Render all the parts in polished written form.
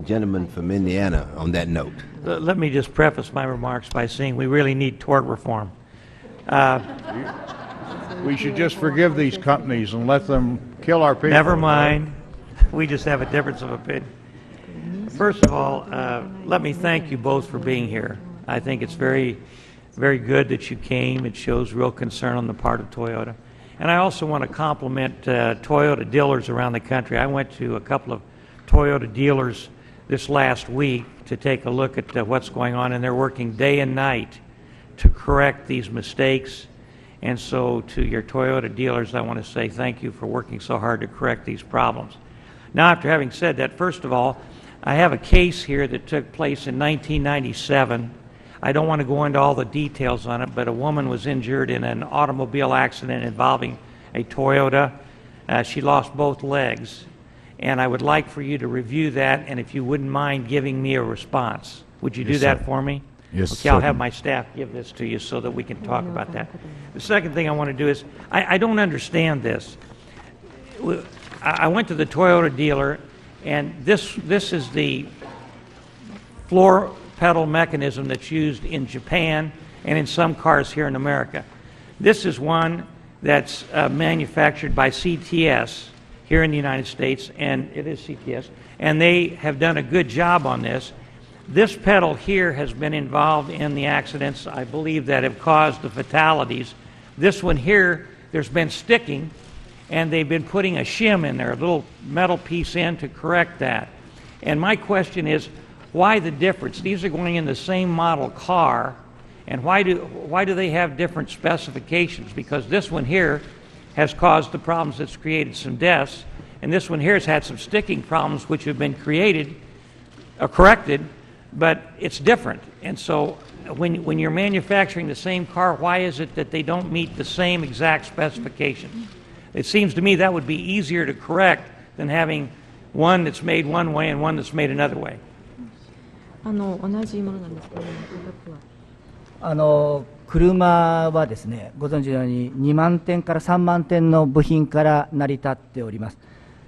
gentleman from Indiana on that note. Let me just preface my remarks by saying we really need tort reform. We should just forgive these companies and let them kill our people. Never mind. We just have a difference of opinion. First of all, let me thank you both for being here. I think it's very, very good that you came. It shows real concern on the part of Toyota. And I also want to compliment Toyota dealers around the country. I went to a couple of Toyota dealers this last week to take a look at what's going on, and they're working day and night to correct these mistakes. And so to your Toyota dealers, I want to say thank you for working so hard to correct these problems. Now, after having said that, first of all, I have a case here that took place in 1997. I don't want to go into all the details on it, but a woman was injured in an automobile accident involving a Toyota. She lost both legs, and I would like for you to review that, and if you wouldn't mind giving me a response. Would you do that for me? Yes, okay, I'll have my staff give this to you so that we can talk about that. The second thing I want to do is, I don't understand this. I went to the Toyota dealer, and this is the floor pedal mechanism that's used in Japan and in some cars here in America. This is one that's manufactured by CTS here in the United States, and it is CTS, and they have done a good job on this. This pedal here has been involved in the accidents, I believe, that have caused the fatalities. This one here, there's been sticking, and they've been putting a shim in there, a little metal piece in to correct that. And my question is, why the difference? These are going in the same model car, and why do they have different specifications? Because this one here has caused the problems that's created some deaths, and this one here has had some sticking problems which have been corrected, but it's different. And so when you're manufacturing the same car, why is it that they don't meet the same exact specifications? It seems to me that would be easier to correct than having one that's made one way and one that's made another way. 同じものなんですけど、車はですね、ご存知のように2万点から3万点の部品から成り立っております。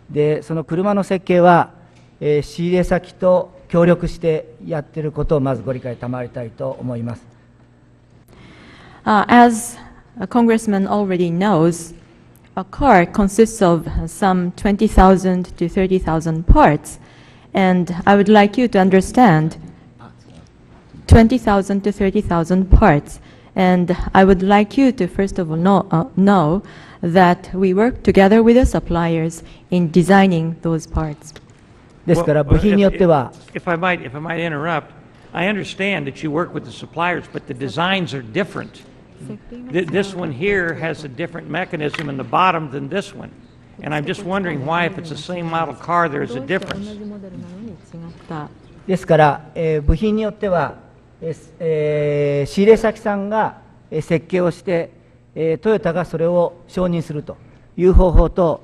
で、その車の設計は、仕入れ先と協力してやっていることをまずご理解賜りたいと思います。As a congressman already knows, a car consists of some 20,000 to 30,000 parts, and I would like you to understand 20,000 to 30,000 parts, and I would like you to first of all know that we work together with the suppliers in designing those parts. ですから部品によっては、if I might interrupt, I understand that you work with the suppliers, but the designs are different. This one here has a different mechanism in the bottom than this one. And I'm just wondering why, if it's the same model car, there's a difference. ですから、部品によっては、仕入れ先さんが設計をして、トヨタがそれを承認するという方法と、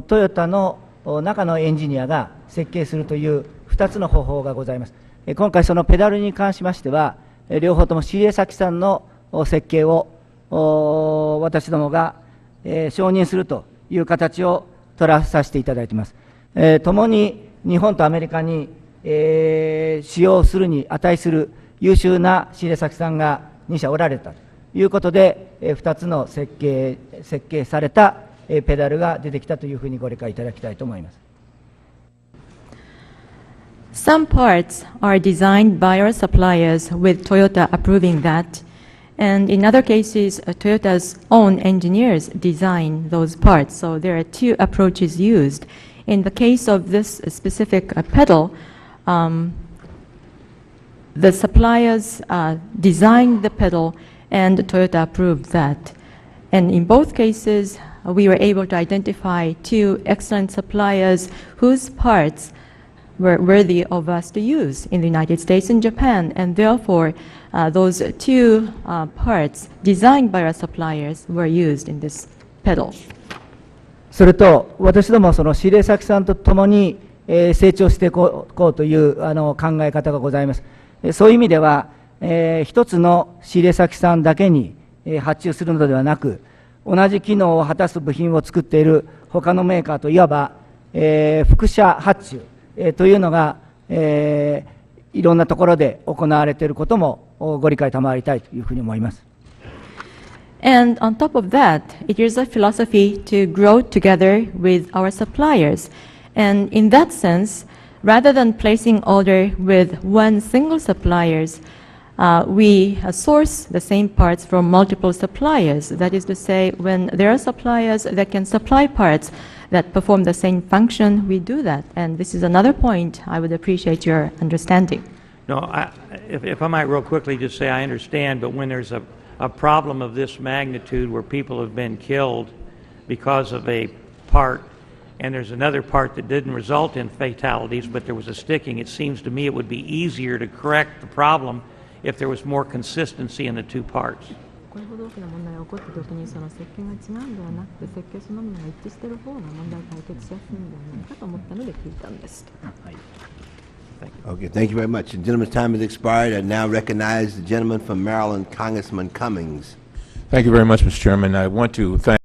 トヨタの中のエンジニアが設計するという2つの方法がございます。今回そのペダルに関しましては、両方とも仕入れ先さんの設計を私どもが承認するという形を取らさせていただいています。共に日本とアメリカに使用するに値する優秀な仕入れ先さんが2社おられたということで、2つの設計されたペダルが出てきたというふうにご理解いただきたいと思います。Some parts are designed by our suppliers with Toyota approving that, and in other cases, Toyota's own engineers design those parts. So there are two approaches used. In the case of this specific pedal, the suppliers designed the pedal and Toyota approved that. And in both cases, we were able to identify two excellent suppliers whose parts were worthy of us to use in the United States and Japan, and therefore those two parts designed by our suppliers were used in this pedal. それと私どもその仕入れ先さんとともに成長していこうという考え方がございます。そういう意味では一つの仕入れ先さんだけに発注するのではなく、同じ機能を果たす部品を作っている他のメーカーといわば複社発注というのがいろんなところで行われていることもご理解賜りたいというふうに思います。And on top of that, it is a philosophy to grow together with our suppliers. And in that sense, rather than placing order with one single suppliers, we source the same parts from multiple suppliers. That is to say, when there are suppliers that can supply parts that perform the same function, we do that. And this is another point I would appreciate your understanding. No, if I might real quickly just say I understand, but when there's a problem of this magnitude where people have been killed because of a part, and there's another part that didn't result in fatalities, but there was a sticking, it seems to me it would be easier to correct the problem if there was more consistency in the two parts. これほど大きな問題が起こったときにその設計が違うんではなくて設計そのものが一致している方が問題解決しやすいのではないかと思ったので聞いたんです。Okay, thank you very much. The gentleman's time has expired. I now recognize the gentleman from Maryland, Congressman Cummings. Thank you very much, Mr. Chairman. I want to thank